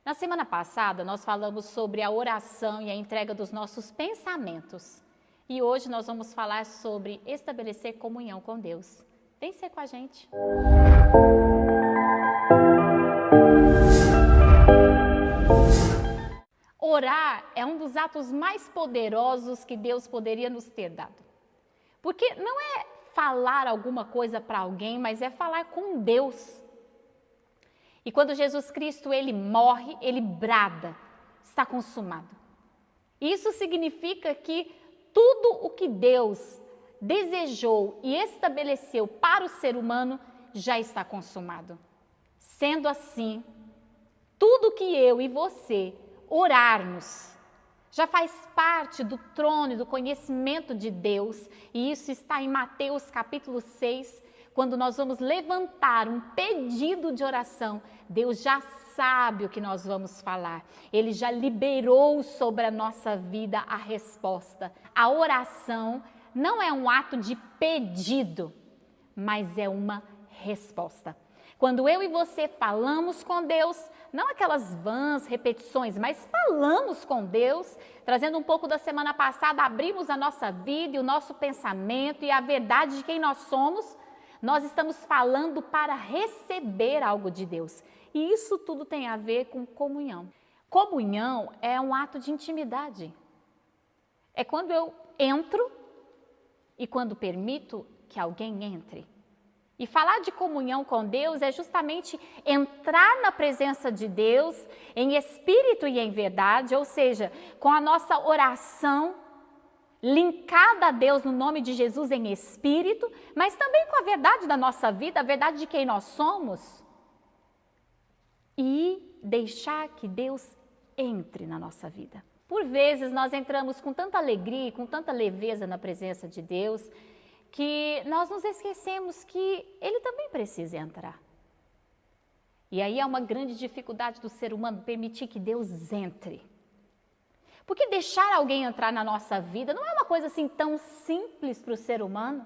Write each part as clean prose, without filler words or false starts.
Na semana passada, nós falamos sobre a oração e a entrega dos nossos pensamentos. E hoje nós vamos falar sobre estabelecer comunhão com Deus. Vem ser com a gente. Orar é um dos atos mais poderosos que Deus poderia nos ter dado. Porque não é falar alguma coisa para alguém, mas é falar com Deus. E quando Jesus Cristo, ele morre, ele brada, está consumado. Isso significa que tudo o que Deus desejou e estabeleceu para o ser humano já está consumado. Sendo assim, tudo que eu e você orarmos já faz parte do trono e do conhecimento de Deus, e isso está em Mateus capítulo 6, quando nós vamos levantar um pedido de oração. Deus já sabe o que nós vamos falar, Ele já liberou sobre a nossa vida a resposta. A oração não é um ato de pedido, mas é uma resposta. Quando eu e você falamos com Deus, não aquelas vãs repetições, mas falamos com Deus, trazendo um pouco da semana passada, abrimos a nossa vida e o nosso pensamento e a verdade de quem nós somos, nós estamos falando para receber algo de Deus. E isso tudo tem a ver com comunhão. Comunhão é um ato de intimidade. É quando eu entro e quando permito que alguém entre. E falar de comunhão com Deus é justamente entrar na presença de Deus em espírito e em verdade, ou seja, com a nossa oração linkada a Deus no nome de Jesus em espírito, mas também com a verdade da nossa vida, a verdade de quem nós somos. E deixar que Deus entre na nossa vida. Por vezes nós entramos com tanta alegria, com tanta leveza na presença de Deus, que nós nos esquecemos que Ele também precisa entrar. E aí é uma grande dificuldade do ser humano permitir que Deus entre. Porque deixar alguém entrar na nossa vida não é uma coisa assim tão simples para o ser humano.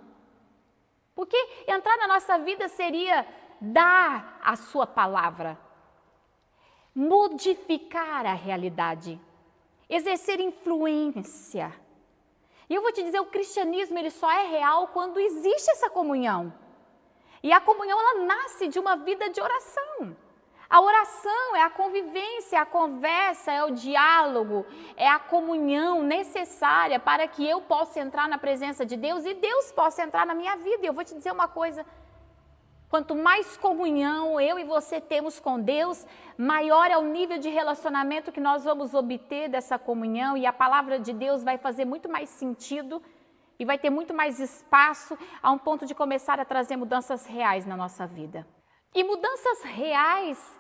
Porque entrar na nossa vida seria dar a sua palavra, modificar a realidade, exercer influência. E eu vou te dizer, o cristianismo ele só é real quando existe essa comunhão. E a comunhão ela nasce de uma vida de oração. A oração é a convivência, é a conversa, é o diálogo, é a comunhão necessária para que eu possa entrar na presença de Deus e Deus possa entrar na minha vida. E eu vou te dizer uma coisa, quanto mais comunhão eu e você temos com Deus, maior é o nível de relacionamento que nós vamos obter dessa comunhão e a palavra de Deus vai fazer muito mais sentido e vai ter muito mais espaço a um ponto de começar a trazer mudanças reais na nossa vida. E mudanças reais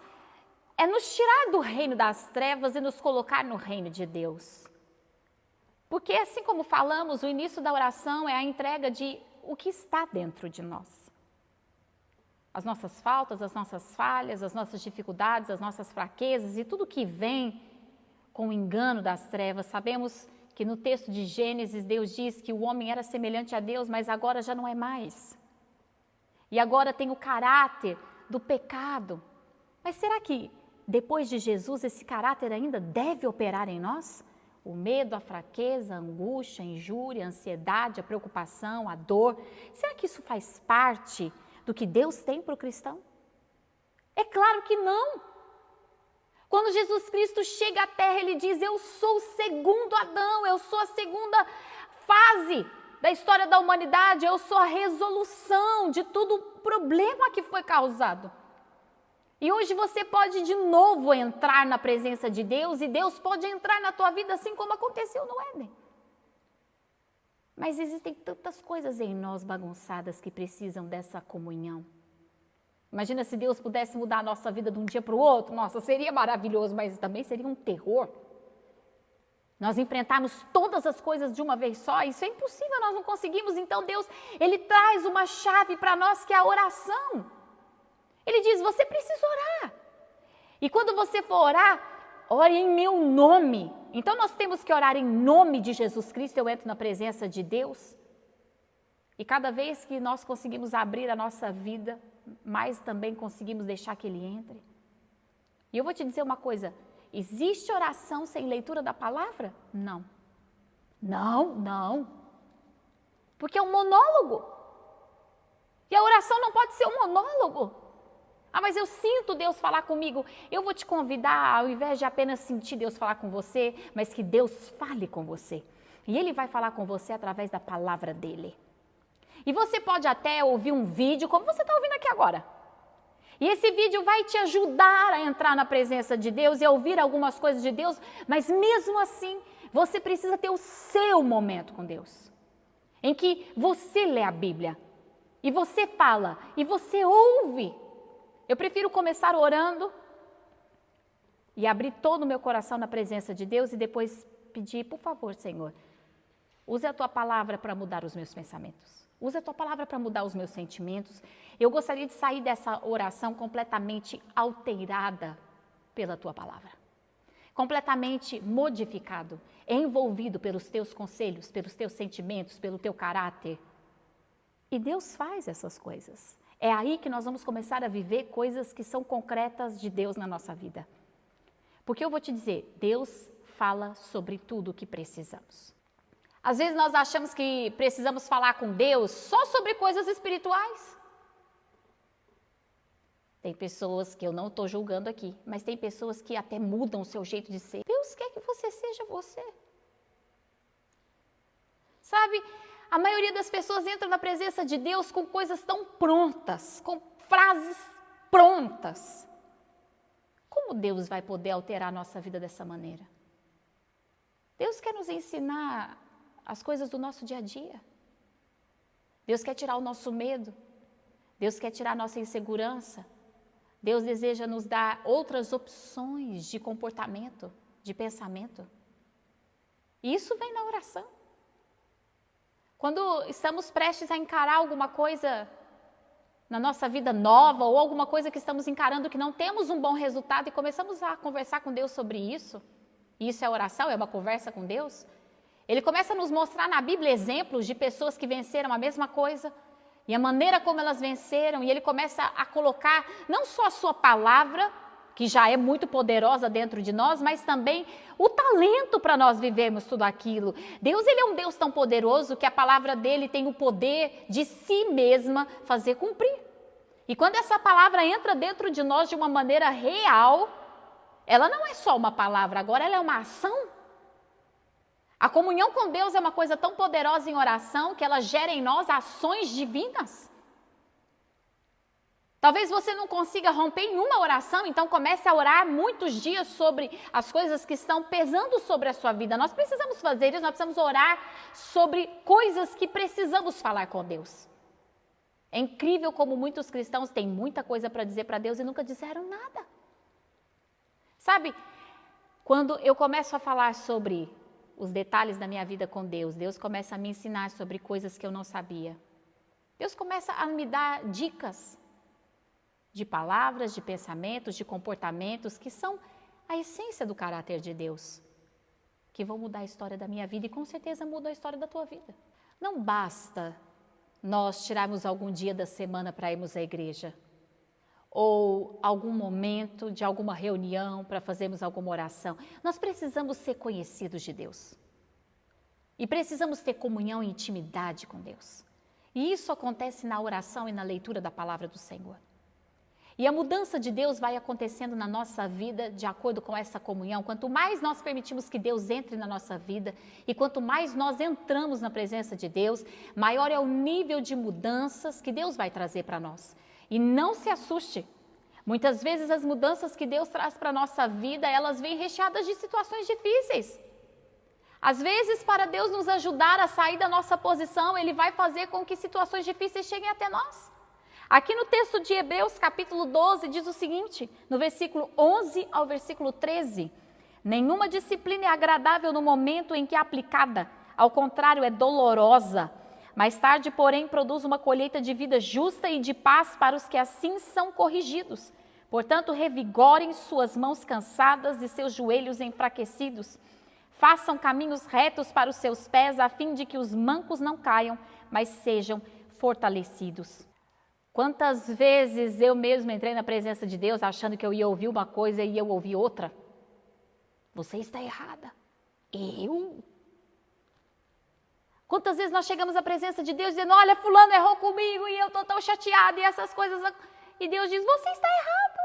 é nos tirar do reino das trevas e nos colocar no reino de Deus. Porque assim como falamos, o início da oração é a entrega de o que está dentro de nós. As nossas faltas, as nossas falhas, as nossas dificuldades, as nossas fraquezas e tudo que vem com o engano das trevas. Sabemos que no texto de Gênesis, Deus diz que o homem era semelhante a Deus, mas agora já não é mais. E agora tem o caráter do pecado. Mas será que depois de Jesus esse caráter ainda deve operar em nós? O medo, a fraqueza, a angústia, a injúria, a ansiedade, a preocupação, a dor. Será que isso faz parte do que Deus tem para o cristão? É claro que não. Quando Jesus Cristo chega à terra, Ele diz, eu sou o segundo Adão, eu sou a segunda fase da história da humanidade, eu sou a resolução de todo o problema que foi causado. E hoje você pode de novo entrar na presença de Deus e Deus pode entrar na tua vida assim como aconteceu no Éden. Mas existem tantas coisas em nós bagunçadas que precisam dessa comunhão. Imagina se Deus pudesse mudar a nossa vida de um dia para o outro. Nossa, seria maravilhoso, mas também seria um terror. Nós enfrentarmos todas as coisas de uma vez só, isso é impossível, nós não conseguimos. Então Deus, Ele traz uma chave para nós que é a oração. Ele diz, você precisa orar. E quando você for orar, ore em meu nome. Então nós temos que orar em nome de Jesus Cristo, eu entro na presença de Deus. E cada vez que nós conseguimos abrir a nossa vida, mais também conseguimos deixar que Ele entre. E eu vou te dizer uma coisa, existe oração sem leitura da palavra? Não. Não. Porque é um monólogo. E a oração não pode ser um monólogo. Ah, mas eu sinto Deus falar comigo. Eu vou te convidar, ao invés de apenas sentir Deus falar com você, mas que Deus fale com você. E Ele vai falar com você através da palavra dEle. E você pode até ouvir um vídeo, como você está ouvindo aqui agora. E esse vídeo vai te ajudar a entrar na presença de Deus e a ouvir algumas coisas de Deus, mas mesmo assim, você precisa ter o seu momento com Deus. Em que você lê a Bíblia, e você fala, e você ouve. Eu prefiro começar orando e abrir todo o meu coração na presença de Deus e depois pedir, por favor, Senhor, use a Tua palavra para mudar os meus pensamentos. Use a Tua palavra para mudar os meus sentimentos. Eu gostaria de sair dessa oração completamente alterada pela Tua palavra. Completamente modificado, envolvido pelos Teus conselhos, pelos Teus sentimentos, pelo Teu caráter. E Deus faz essas coisas. É aí que nós vamos começar a viver coisas que são concretas de Deus na nossa vida. Porque eu vou te dizer, Deus fala sobre tudo o que precisamos. Às vezes nós achamos que precisamos falar com Deus só sobre coisas espirituais. Tem pessoas que eu não estou julgando aqui, mas tem pessoas que até mudam o seu jeito de ser. Deus quer que você seja você. Sabe, a maioria das pessoas entra na presença de Deus com coisas tão prontas, com frases prontas. Como Deus vai poder alterar a nossa vida dessa maneira? Deus quer nos ensinar as coisas do nosso dia a dia. Deus quer tirar o nosso medo. Deus quer tirar a nossa insegurança. Deus deseja nos dar outras opções de comportamento, de pensamento. E isso vem na oração. Quando estamos prestes a encarar alguma coisa na nossa vida nova ou alguma coisa que estamos encarando que não temos um bom resultado e começamos a conversar com Deus sobre isso, e isso é oração, é uma conversa com Deus, Ele começa a nos mostrar na Bíblia exemplos de pessoas que venceram a mesma coisa e a maneira como elas venceram, e Ele começa a colocar não só a sua palavra, que já é muito poderosa dentro de nós, mas também o talento para nós vivermos tudo aquilo. Deus, Ele é um Deus tão poderoso que a palavra dEle tem o poder de si mesma fazer cumprir. E quando essa palavra entra dentro de nós de uma maneira real, ela não é só uma palavra, agora ela é uma ação. A comunhão com Deus é uma coisa tão poderosa em oração que ela gera em nós ações divinas. Talvez você não consiga romper em uma oração, então comece a orar muitos dias sobre as coisas que estão pesando sobre a sua vida. Nós precisamos fazer isso, nós precisamos orar sobre coisas que precisamos falar com Deus. É incrível como muitos cristãos têm muita coisa para dizer para Deus e nunca disseram nada. Sabe, quando eu começo a falar sobre os detalhes da minha vida com Deus, Deus começa a me ensinar sobre coisas que eu não sabia. Deus começa a me dar dicas de palavras, de pensamentos, de comportamentos que são a essência do caráter de Deus, que vão mudar a história da minha vida e com certeza mudam a história da tua vida. Não basta nós tirarmos algum dia da semana para irmos à igreja, ou algum momento de alguma reunião para fazermos alguma oração. Nós precisamos ser conhecidos de Deus. E precisamos ter comunhão e intimidade com Deus. E isso acontece na oração e na leitura da palavra do Senhor. E a mudança de Deus vai acontecendo na nossa vida de acordo com essa comunhão. Quanto mais nós permitimos que Deus entre na nossa vida e quanto mais nós entramos na presença de Deus, maior é o nível de mudanças que Deus vai trazer para nós. E não se assuste. Muitas vezes as mudanças que Deus traz para a nossa vida, elas vêm recheadas de situações difíceis. Às vezes, para Deus nos ajudar a sair da nossa posição, Ele vai fazer com que situações difíceis cheguem até nós. Aqui no texto de Hebreus, capítulo 12, diz o seguinte, no versículo 11 ao versículo 13, nenhuma disciplina é agradável no momento em que é aplicada, ao contrário, é dolorosa. Mais tarde, porém, produz uma colheita de vida justa e de paz para os que assim são corrigidos. Portanto, revigorem suas mãos cansadas e seus joelhos enfraquecidos. Façam caminhos retos para os seus pés, a fim de que os mancos não caiam, mas sejam fortalecidos. Quantas vezes eu mesmo entrei na presença de Deus achando que eu ia ouvir uma coisa e eu ouvi outra? Você está errada. Eu? Quantas vezes nós chegamos à presença de Deus dizendo, olha, fulano errou comigo e eu estou tão chateada e essas coisas. E Deus diz, você está errado.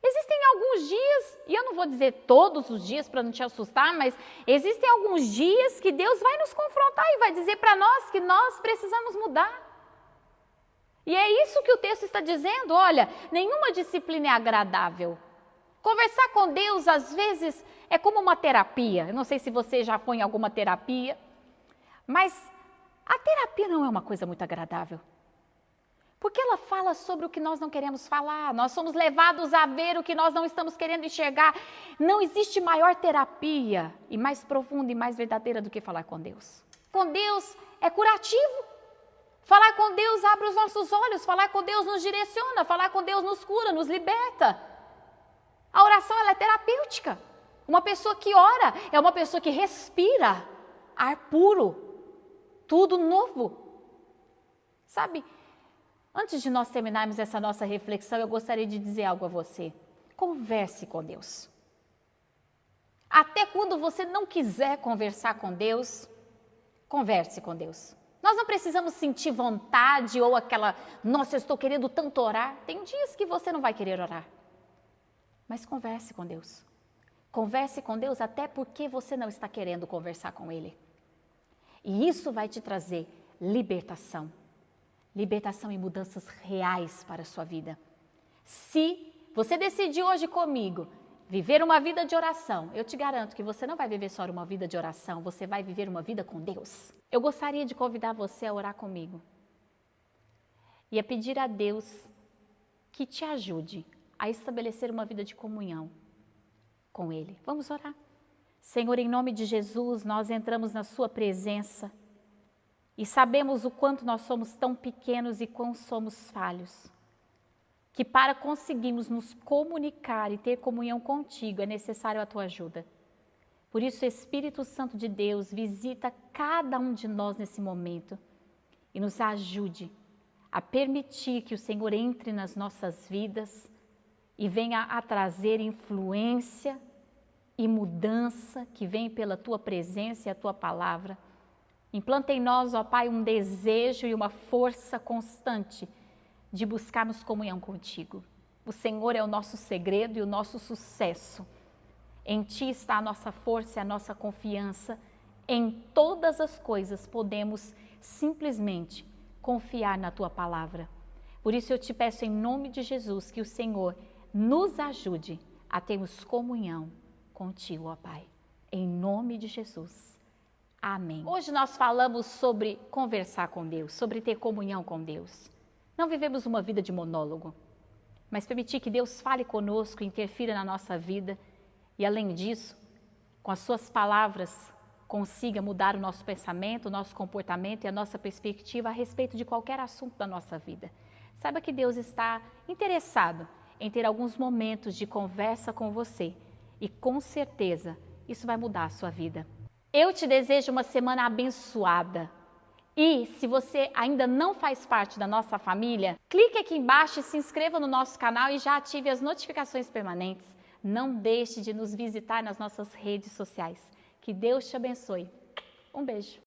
Existem alguns dias, e eu não vou dizer todos os dias para não te assustar, mas existem alguns dias que Deus vai nos confrontar e vai dizer para nós que nós precisamos mudar. E é isso que o texto está dizendo, olha, nenhuma disciplina é agradável. Conversar com Deus, às vezes, é como uma terapia. Eu não sei se você já foi em alguma terapia, mas a terapia não é uma coisa muito agradável. Porque ela fala sobre o que nós não queremos falar, nós somos levados a ver o que nós não estamos querendo enxergar. Não existe maior terapia e mais profunda e mais verdadeira do que falar com Deus. Com Deus é curativo. Falar com Deus abre os nossos olhos, falar com Deus nos direciona, falar com Deus nos cura, nos liberta. A oração ela é terapêutica. Uma pessoa que ora é uma pessoa que respira ar puro, tudo novo. Sabe, antes de nós terminarmos essa nossa reflexão, eu gostaria de dizer algo a você. Converse com Deus. Até quando você não quiser conversar com Deus, converse com Deus. Nós não precisamos sentir vontade ou aquela, nossa, eu estou querendo tanto orar. Tem dias que você não vai querer orar. Mas converse com Deus. Converse com Deus até porque você não está querendo conversar com Ele. E isso vai te trazer libertação. Libertação e mudanças reais para a sua vida. Se você decidir hoje comigo viver uma vida de oração, eu te garanto que você não vai viver só uma vida de oração, você vai viver uma vida com Deus. Eu gostaria de convidar você a orar comigo e a pedir a Deus que te ajude a estabelecer uma vida de comunhão com Ele. Vamos orar? Senhor, em nome de Jesus, nós entramos na Sua presença e sabemos o quanto nós somos tão pequenos e quão somos falhos, que para conseguirmos nos comunicar e ter comunhão contigo é necessário a Tua ajuda. Por isso, Espírito Santo de Deus, visita cada um de nós nesse momento e nos ajude a permitir que o Senhor entre nas nossas vidas e venha a trazer influência e mudança que vem pela Tua presença e a Tua palavra. Implanta em nós, ó Pai, um desejo e uma força constante de buscarmos comunhão contigo. O Senhor é o nosso segredo e o nosso sucesso. Em Ti está a nossa força e a nossa confiança. Em todas as coisas podemos simplesmente confiar na Tua palavra. Por isso eu te peço em nome de Jesus que o Senhor nos ajude a termos comunhão contigo, ó Pai. Em nome de Jesus. Amém. Hoje nós falamos sobre conversar com Deus, sobre ter comunhão com Deus. Não vivemos uma vida de monólogo, mas permitir que Deus fale conosco, interfira na nossa vida e, além disso, com as suas palavras, consiga mudar o nosso pensamento, o nosso comportamento e a nossa perspectiva a respeito de qualquer assunto da nossa vida. Saiba que Deus está interessado em ter alguns momentos de conversa com você e, com certeza, isso vai mudar a sua vida. Eu te desejo uma semana abençoada. E se você ainda não faz parte da nossa família, clique aqui embaixo e se inscreva no nosso canal e já ative as notificações permanentes. Não deixe de nos visitar nas nossas redes sociais. Que Deus te abençoe. Um beijo.